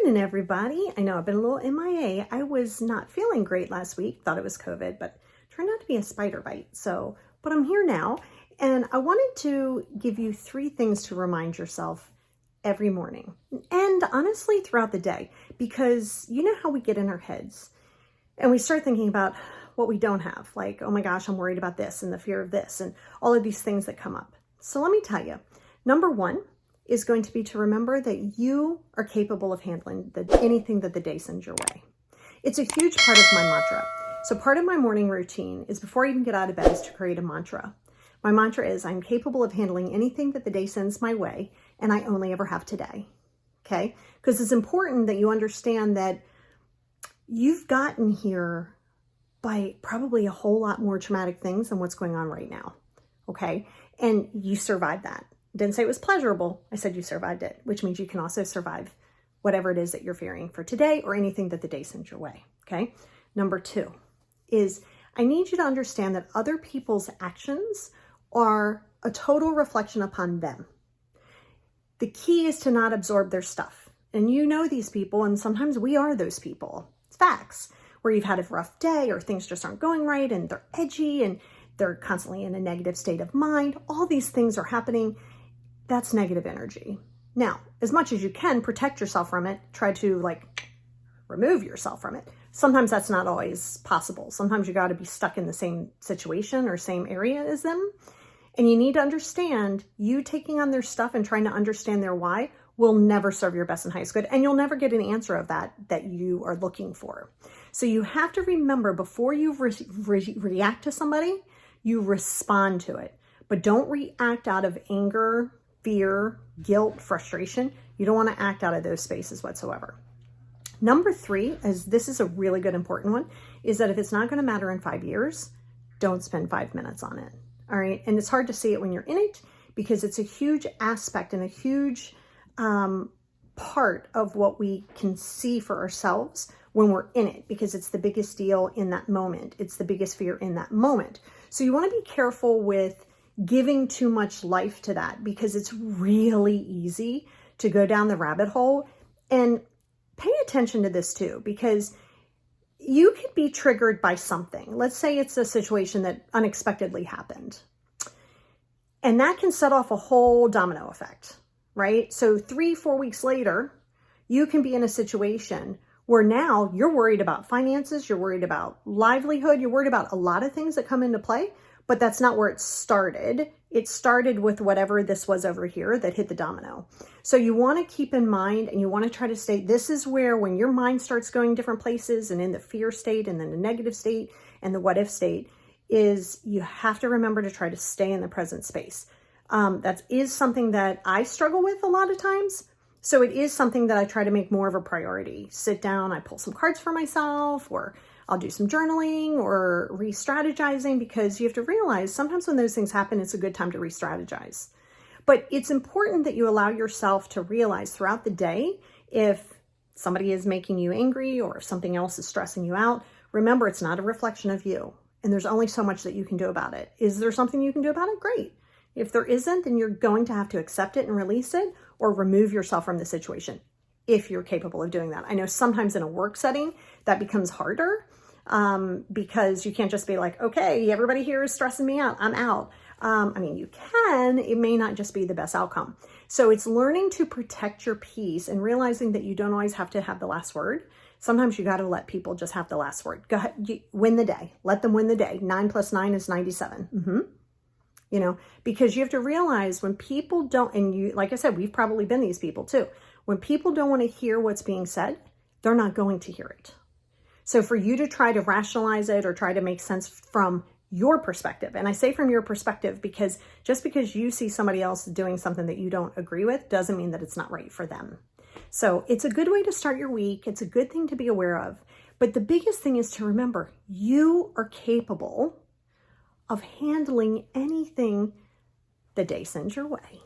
morning, everybody. I know I've been a little MIA. I was not feeling great last week. Thought it was COVID, but turned out to be a spider bite. But I'm here now, and I wanted to give you 3 things to remind yourself every morning, and honestly throughout the day, because you know how we get in our heads and we start thinking about what we don't have, like, oh my gosh, I'm worried about this and the fear of this and all of these things that come up. So let me tell you, number 1 is going to be to remember that you are capable of handling anything that the day sends your way. It's a huge part of my mantra. So part of my morning routine is, before I even get out of bed, is to create a mantra. My mantra is, I'm capable of handling anything that the day sends my way, and I only ever have today. Okay? Because it's important that you understand that you've gotten here by probably a whole lot more traumatic things than what's going on right now. Okay? And you survived that. Didn't say it was pleasurable. I said you survived it, which means you can also survive whatever it is that you're fearing for today or anything that the day sends your way. Okay. Number 2 is, I need you to understand that other people's actions are a total reflection upon them. The key is to not absorb their stuff. And you know these people, and sometimes we are those people. It's facts. Where you've had a rough day or things just aren't going right and they're edgy and they're constantly in a negative state of mind. All these things are happening. That's negative energy. Now, as much as you can, protect yourself from it. Try to remove yourself from it. Sometimes that's not always possible. Sometimes you got to be stuck in the same situation or same area as them. And you need to understand, you taking on their stuff and trying to understand their why will never serve your best and highest good. And you'll never get an answer of that you are looking for. So you have to remember, before you react to somebody, you respond to it. But don't react out of anger, fear, guilt, frustration. You don't want to act out of those spaces whatsoever. Number 3, this is a really good important one, is that if it's not going to matter in 5 years, don't spend 5 minutes on it. All right. And it's hard to see it when you're in it, because it's a huge aspect and a huge part of what we can see for ourselves when we're in it, because it's the biggest deal in that moment. It's the biggest fear in that moment. So you want to be careful with giving too much life to that, because it's really easy to go down the rabbit hole. And pay attention to this too, because you could be triggered by something. Let's say it's a situation that unexpectedly happened, and that can set off a whole domino effect, right? So 3-4 weeks later, you can be in a situation where now you're worried about finances, you're worried about livelihood, you're worried about a lot of things that come into play. But that's not where it started. It started with whatever this was over here that hit the domino. So you want to keep in mind, and you want to try to stay, this is where, when your mind starts going different places and in the fear state and then the negative state and the what if state, is you have to remember to try to stay in the present space. That is something that I struggle with a lot of times. So it is something that I try to make more of a priority. Sit down, I pull some cards for myself, or I'll do some journaling or re-strategizing, because you have to realize sometimes when those things happen, it's a good time to re-strategize. But it's important that you allow yourself to realize throughout the day, if somebody is making you angry or if something else is stressing you out, remember, it's not a reflection of you. And there's only so much that you can do about it. Is there something you can do about it? Great. If there isn't, then you're going to have to accept it and release it, or remove yourself from the situation, if you're capable of doing that. I know sometimes in a work setting that becomes harder, because you can't just be like, okay, everybody here is stressing me out, I'm out. You can, it may not just be the best outcome. So it's learning to protect your peace and realizing that you don't always have to have the last word. Sometimes you got to let people just have the last word. Go ahead, win the day. Let them win the day. 9 + 9 is 97. Because you have to realize, when people don't, and you, like I said, we've probably been these people too. When people don't want to hear what's being said, they're not going to hear it. So for you to try to rationalize it or try to make sense from your perspective, and I say from your perspective because just because you see somebody else doing something that you don't agree with doesn't mean that it's not right for them. So it's a good way to start your week. It's a good thing to be aware of. But the biggest thing is to remember, you are capable of handling anything the day sends your way.